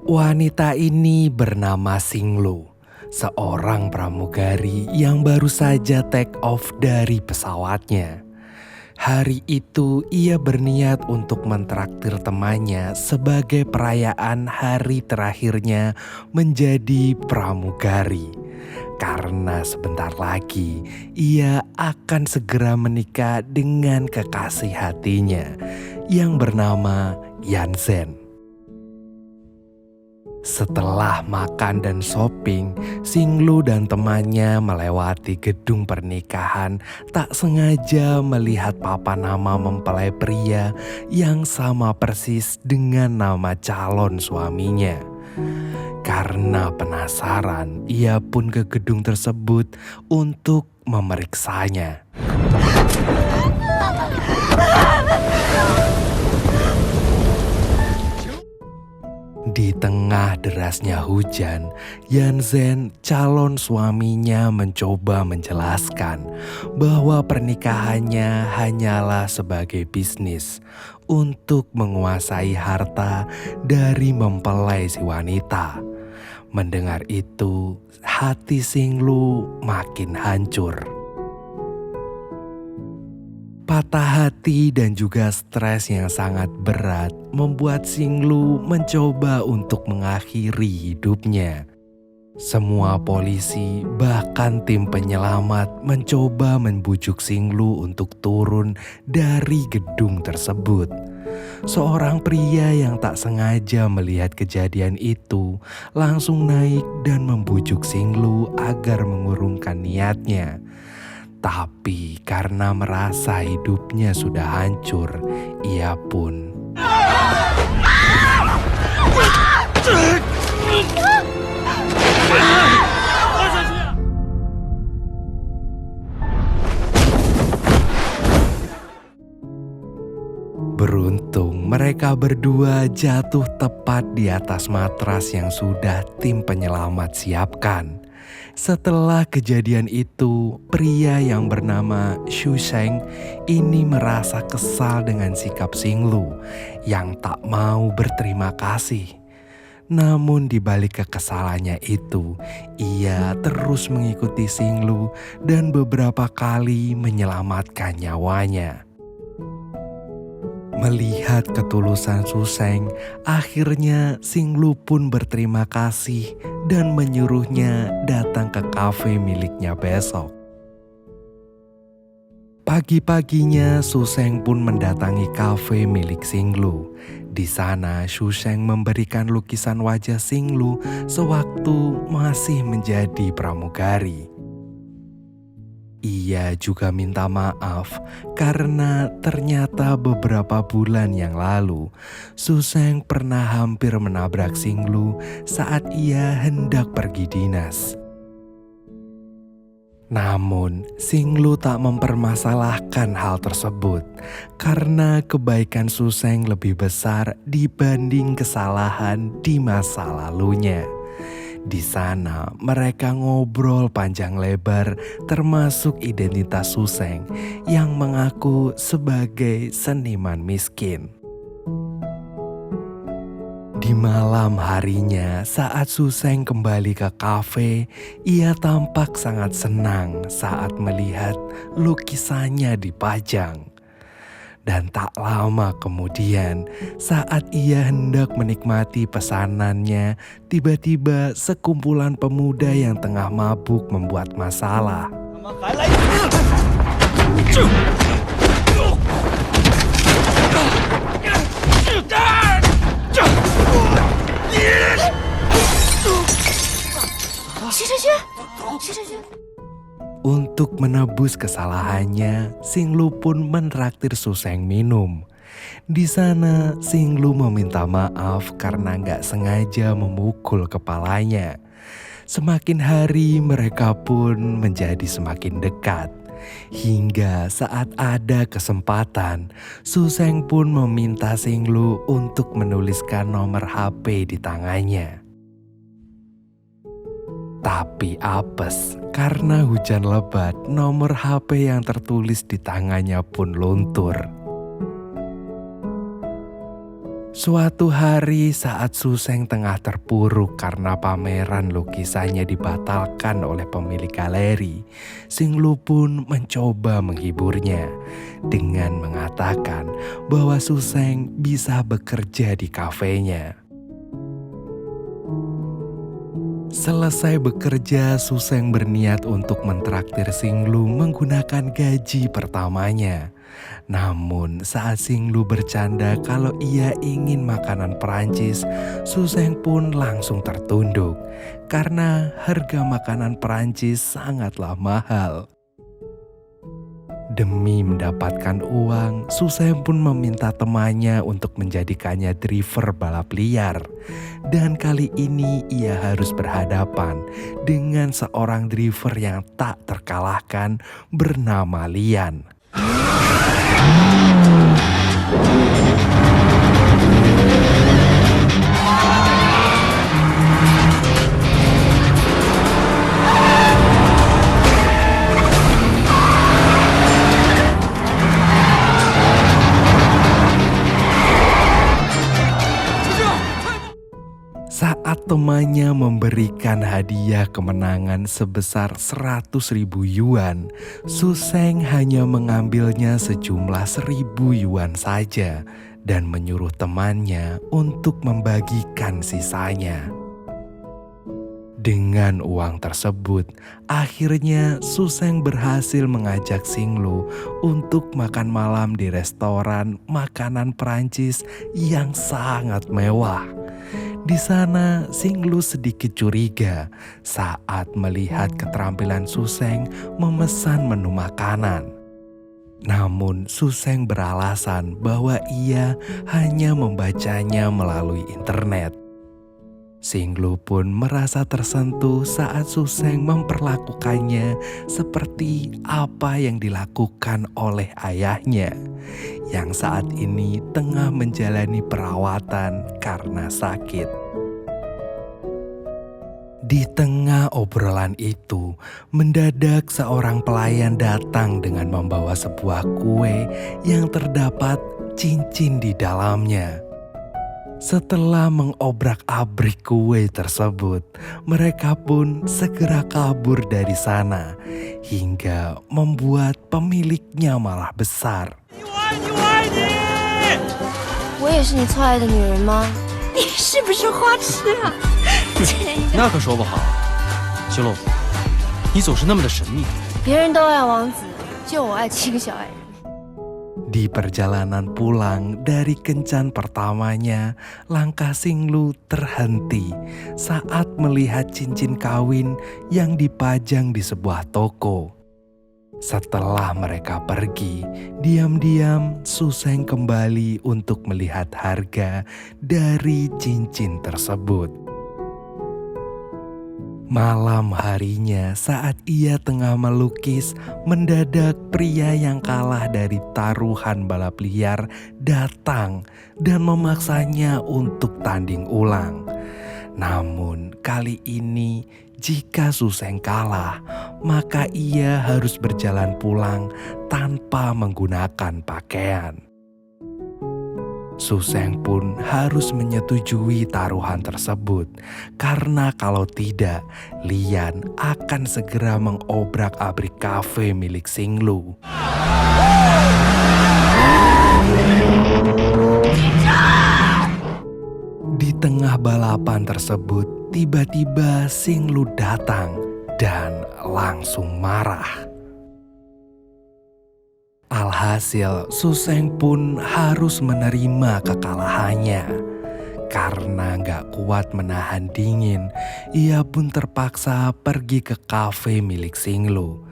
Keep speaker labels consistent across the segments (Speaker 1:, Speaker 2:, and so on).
Speaker 1: Wanita ini bernama Singlu, seorang pramugari yang baru saja take off dari pesawatnya. Hari itu ia berniat untuk mentraktir temannya sebagai perayaan hari terakhirnya menjadi pramugari. Karena sebentar lagi ia akan segera menikah dengan kekasih hatinya yang bernama Yanzen. Setelah makan dan shopping, Singlu dan temannya melewati gedung pernikahan, tak sengaja melihat papan nama mempelai pria yang sama persis dengan nama calon suaminya. Karena penasaran, ia pun ke gedung tersebut untuk memeriksanya. Di tengah derasnya hujan, Yanzen, calon suaminya, mencoba menjelaskan bahwa pernikahannya hanyalah sebagai bisnis untuk menguasai harta dari mempelai si wanita. Mendengar itu, hati Singlu makin hancur. Patah hati dan juga stres yang sangat berat membuat Singlu mencoba untuk mengakhiri hidupnya. Semua polisi bahkan tim penyelamat mencoba membujuk Singlu untuk turun dari gedung tersebut. Seorang pria yang tak sengaja melihat kejadian itu langsung naik dan membujuk Singlu agar mengurungkan niatnya. Tapi karena merasa hidupnya sudah hancur, ia pun beruntung mereka berdua jatuh tepat di atas matras yang sudah tim penyelamat siapkan. Setelah kejadian itu, pria yang bernama Xu Sheng ini merasa kesal dengan sikap Singlu yang tak mau berterima kasih. Namun di balik kekesalannya itu, ia terus mengikuti Singlu dan beberapa kali menyelamatkan nyawanya. Melihat ketulusan Xu Sheng, akhirnya Singlu pun berterima kasih dan menyuruhnya datang ke kafe miliknya besok. Pagi-paginya Xu Sheng pun mendatangi kafe milik Singlu. Di sana Xu Sheng memberikan lukisan wajah Singlu sewaktu masih menjadi pramugari. Ia juga minta maaf karena ternyata beberapa bulan yang lalu Xu Sheng pernah hampir menabrak Singlu saat ia hendak pergi dinas. Namun Singlu tak mempermasalahkan hal tersebut karena kebaikan Xu Sheng lebih besar dibanding kesalahan di masa lalunya. Di sana mereka ngobrol panjang lebar termasuk identitas Xu Sheng yang mengaku sebagai seniman miskin. Di malam harinya saat Xu Sheng kembali ke kafe, ia tampak sangat senang saat melihat lukisannya dipajang. Dan tak lama kemudian, saat ia hendak menikmati pesanannya, tiba-tiba sekumpulan pemuda yang tengah mabuk membuat masalah. Untuk menebus kesalahannya, Singlu pun menraktir Xu Sheng minum. Di sana, Singlu meminta maaf karena nggak sengaja memukul kepalanya. Semakin hari mereka pun menjadi semakin dekat. Hingga saat ada kesempatan, Xu Sheng pun meminta Singlu untuk menuliskan nomor HP di tangannya. Tapi apes, karena hujan lebat, nomor HP yang tertulis di tangannya pun luntur. Suatu hari saat Suseng tengah terpuruk karena pameran lukisannya dibatalkan oleh pemilik galeri, Singlu pun mencoba menghiburnya dengan mengatakan bahwa Suseng bisa bekerja di kafenya. Selesai bekerja, Suseng berniat untuk mentraktir Singlu menggunakan gaji pertamanya. Namun saat Singlu bercanda kalau ia ingin makanan Perancis, Suseng pun langsung tertunduk karena harga makanan Perancis sangatlah mahal. Demi mendapatkan uang, Suseng pun meminta temannya untuk menjadikannya driver balap liar. Dan kali ini ia harus berhadapan dengan seorang driver yang tak terkalahkan bernama Lian. Saat temannya memberikan hadiah kemenangan sebesar 100.000 yuan, Suseng hanya mengambilnya sejumlah 1.000 yuan saja dan menyuruh temannya untuk membagikan sisanya. Dengan uang tersebut, akhirnya Suseng berhasil mengajak Singlu untuk makan malam di restoran makanan Perancis yang sangat mewah. Di sana, Singlu sedikit curiga saat melihat keterampilan Suseng memesan menu makanan. Namun Suseng beralasan bahwa ia hanya membacanya melalui internet. Singlu pun merasa tersentuh saat Suseng memperlakukannya seperti apa yang dilakukan oleh ayahnya, yang saat ini tengah menjalani perawatan karena sakit. Di tengah obrolan itu, mendadak seorang pelayan datang dengan membawa sebuah kue yang terdapat cincin di dalamnya. Setelah mengobrak-abrik kue tersebut, mereka pun segera kabur dari sana hingga membuat pemiliknya malah besar.
Speaker 2: 我也是你错爱的女人吗？你是不是花痴啊？
Speaker 3: 那可说不好。星露，你总是那么的神秘。
Speaker 2: 别人都爱王子，就我爱7个小矮人。
Speaker 1: Di perjalanan pulang dari kencan pertamanya, langkah Singlu terhenti saat melihat cincin kawin yang dipajang di sebuah toko. Setelah mereka pergi, diam-diam Suseng kembali untuk melihat harga dari cincin tersebut. Malam harinya saat ia tengah melukis, mendadak pria yang kalah dari taruhan balap liar datang dan memaksanya untuk tanding ulang. Namun kali ini jika Suseng kalah, maka ia harus berjalan pulang tanpa menggunakan pakaian. Suseng pun harus menyetujui taruhan tersebut karena kalau tidak, Lian akan segera mengobrak-abrik kafe milik Singlu. Di tengah balapan tersebut, tiba-tiba Singlu datang dan langsung marah. Alhasil, Suseng pun harus menerima kekalahannya. Karena gak kuat menahan dingin, ia pun terpaksa pergi ke kafe milik Singlu.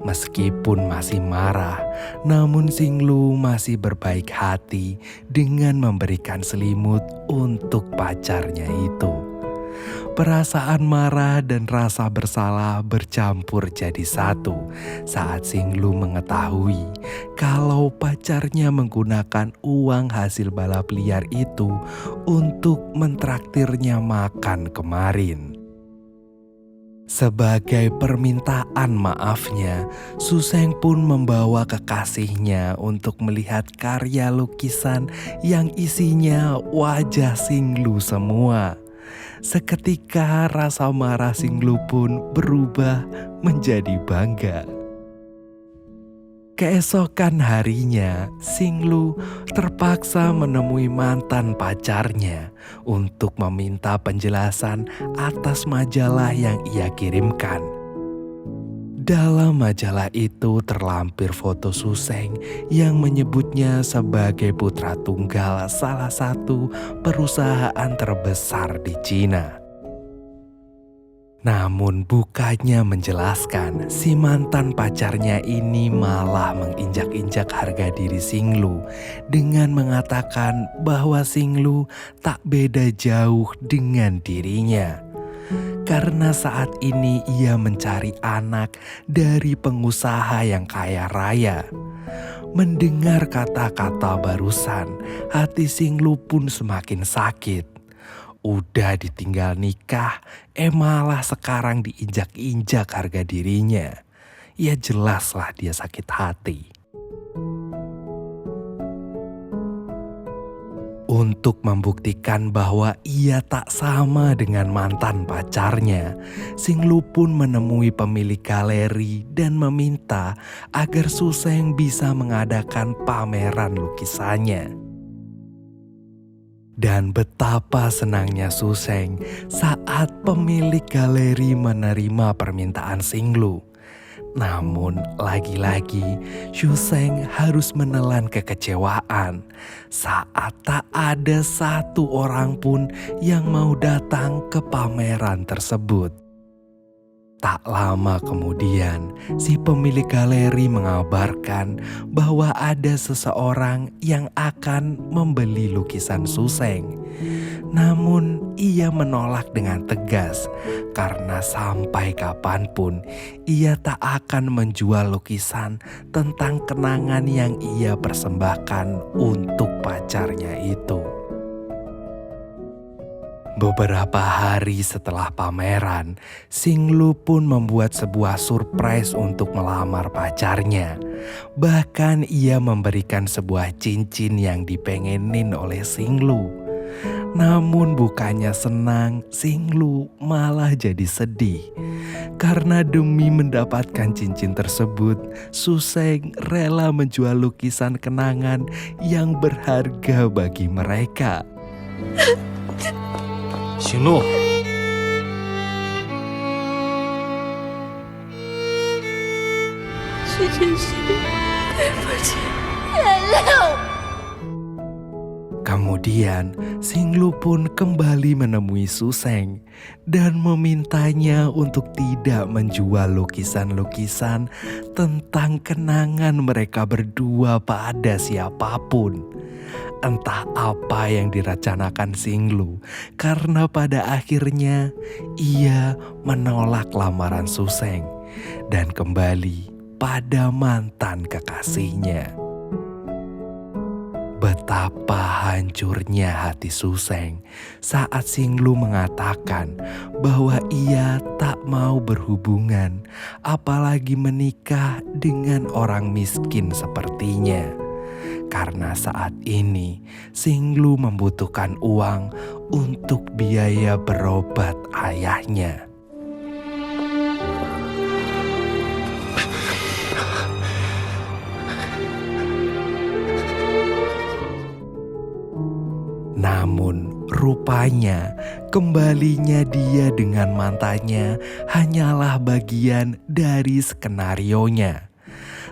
Speaker 1: Meskipun masih marah, namun Singlu masih berbaik hati dengan memberikan selimut untuk pacarnya itu. Perasaan marah dan rasa bersalah bercampur jadi satu saat Singlu mengetahui kalau pacarnya menggunakan uang hasil balap liar itu untuk mentraktirnya makan kemarin. Sebagai permintaan maafnya, Suseng pun membawa kekasihnya untuk melihat karya lukisan yang isinya wajah Xinglu semua. Seketika rasa marah Xinglu pun berubah menjadi bangga. Keesokan harinya, Xinglu terpaksa menemui mantan pacarnya untuk meminta penjelasan atas majalah yang ia kirimkan. Dalam majalah itu terlampir foto Suseng yang menyebutnya sebagai putra tunggal salah satu perusahaan terbesar di Cina. Namun bukannya menjelaskan, si mantan pacarnya ini malah menginjak-injak harga diri Xinglu dengan mengatakan bahwa Xinglu tak beda jauh dengan dirinya. Karena saat ini ia mencari anak dari pengusaha yang kaya raya. Mendengar kata-kata barusan, hati Xinglu pun semakin sakit. Udah ditinggal nikah, malah sekarang diinjak-injak harga dirinya. Ya jelaslah dia sakit hati. Untuk membuktikan bahwa ia tak sama dengan mantan pacarnya, Xinglu pun menemui pemilik galeri dan meminta agar Suseng bisa mengadakan pameran lukisannya. Dan betapa senangnya Suseng saat pemilik galeri menerima permintaan Xinglu. Namun lagi-lagi Suseng harus menelan kekecewaan saat tak ada satu orang pun yang mau datang ke pameran tersebut. Tak lama kemudian, si pemilik galeri mengabarkan bahwa ada seseorang yang akan membeli lukisan Suseng. Namun ia menolak dengan tegas karena sampai kapanpun ia tak akan menjual lukisan tentang kenangan yang ia persembahkan untuk pacarnya itu. Beberapa hari setelah pameran, Xinglu pun membuat sebuah surprise untuk melamar pacarnya. Bahkan ia memberikan sebuah cincin yang dipengenin oleh Xinglu. Namun bukannya senang, Xinglu malah jadi sedih. Karena demi mendapatkan cincin tersebut, Suseng rela menjual lukisan kenangan yang berharga bagi mereka.
Speaker 3: 行路，
Speaker 2: 徐晨曦，对不起，原谅我。
Speaker 1: Kemudian Xinglu pun kembali menemui Suseng dan memintanya untuk tidak menjual lukisan-lukisan tentang kenangan mereka berdua pada siapapun. Entah apa yang direncanakan Xinglu, karena pada akhirnya ia menolak lamaran Suseng dan kembali pada mantan kekasihnya. Betapa hancurnya hati Suseng saat Xinglu mengatakan bahwa ia tak mau berhubungan, apalagi menikah dengan orang miskin sepertinya. Karena saat ini Xinglu membutuhkan uang untuk biaya berobat ayahnya. Namun rupanya kembalinya dia dengan mantannya hanyalah bagian dari skenarionya.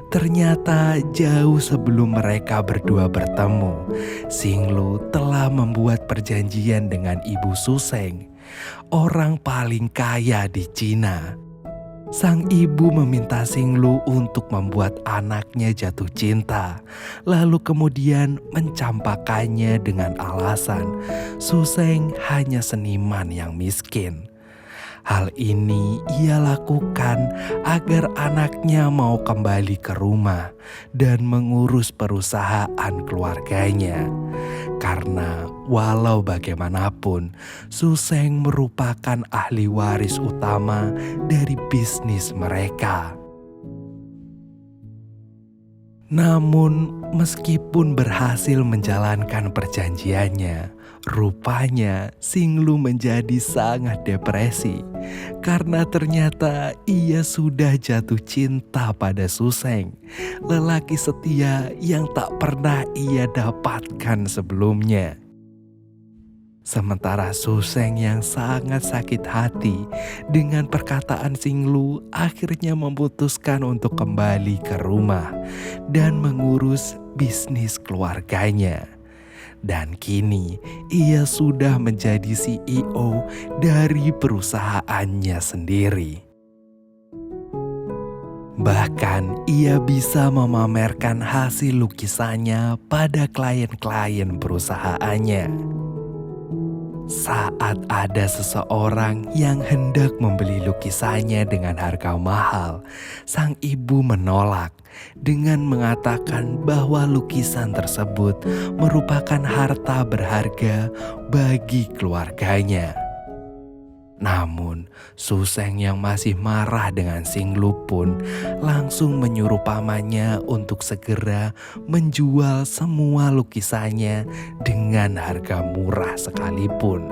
Speaker 1: Ternyata jauh sebelum mereka berdua bertemu, Xinglu telah membuat perjanjian dengan ibu Suseng, orang paling kaya di Cina. Sang ibu meminta Xinglu untuk membuat anaknya jatuh cinta, lalu kemudian mencampakannya dengan alasan Suseng hanya seniman yang miskin. Hal ini ia lakukan agar anaknya mau kembali ke rumah dan mengurus perusahaan keluarganya. Karena walau bagaimanapun, Suseng merupakan ahli waris utama dari bisnis mereka. Namun, meskipun berhasil menjalankan perjanjiannya, rupanya Xinglu menjadi sangat depresi karena ternyata ia sudah jatuh cinta pada Suseng, lelaki setia yang tak pernah ia dapatkan sebelumnya. Sementara Suseng yang sangat sakit hati dengan perkataan Xinglu akhirnya memutuskan untuk kembali ke rumah dan mengurus bisnis keluarganya. Dan kini ia sudah menjadi CEO dari perusahaannya sendiri. Bahkan ia bisa memamerkan hasil lukisannya pada klien-klien perusahaannya. Saat ada seseorang yang hendak membeli lukisannya dengan harga mahal, sang ibu menolak dengan mengatakan bahwa lukisan tersebut merupakan harta berharga bagi keluarganya. Namun, Suseng yang masih marah dengan Xinglu pun langsung menyuruh pamannya untuk segera menjual semua lukisannya dengan harga murah sekalipun.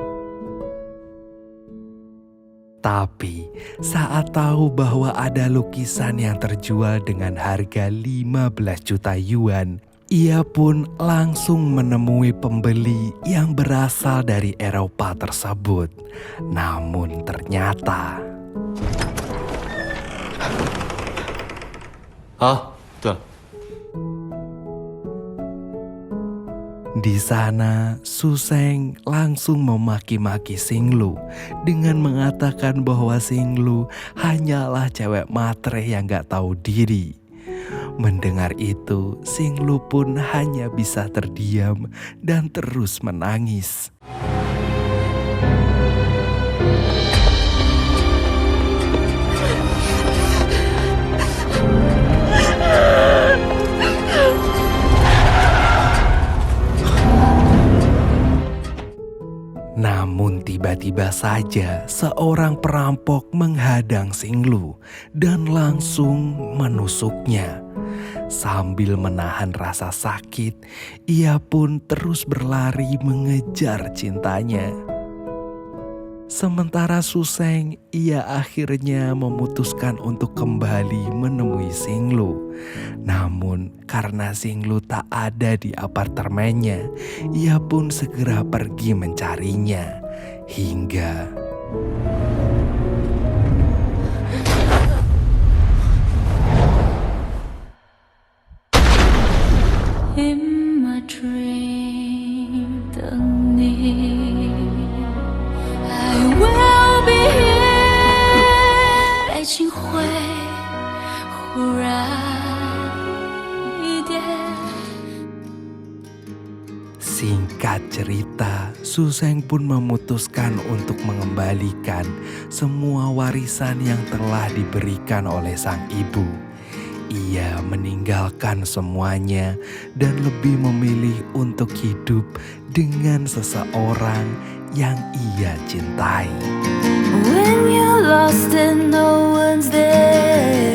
Speaker 1: Tapi saat tahu bahwa ada lukisan yang terjual dengan harga 15 juta yuan, ia pun langsung menemui pembeli yang berasal dari Eropa tersebut. Namun ternyata...
Speaker 3: 对了，
Speaker 1: Di sana, Suseng langsung memaki-maki Xinglu dengan mengatakan bahwa Xinglu hanyalah cewek matre yang gak tahu diri. Mendengar itu, Xinglu pun hanya bisa terdiam dan terus menangis. Namun tiba-tiba saja seorang perampok menghadang Xinglu dan langsung menusuknya. Sambil menahan rasa sakit, ia pun terus berlari mengejar cintanya. Sementara Suseng, ia akhirnya memutuskan untuk kembali menemui Xinglu. Namun karena Xinglu tak ada di apartemennya, ia pun segera pergi mencarinya. Hingga...
Speaker 4: In my dream 等你 I will be here 爱情会忽然一点
Speaker 1: Singkat cerita, Suseng pun memutuskan untuk mengembalikan semua warisan yang telah diberikan oleh sang ibu. Ia meninggalkan semuanya dan lebih memilih untuk hidup dengan seseorang yang ia cintai.
Speaker 4: When you're lost and no one's there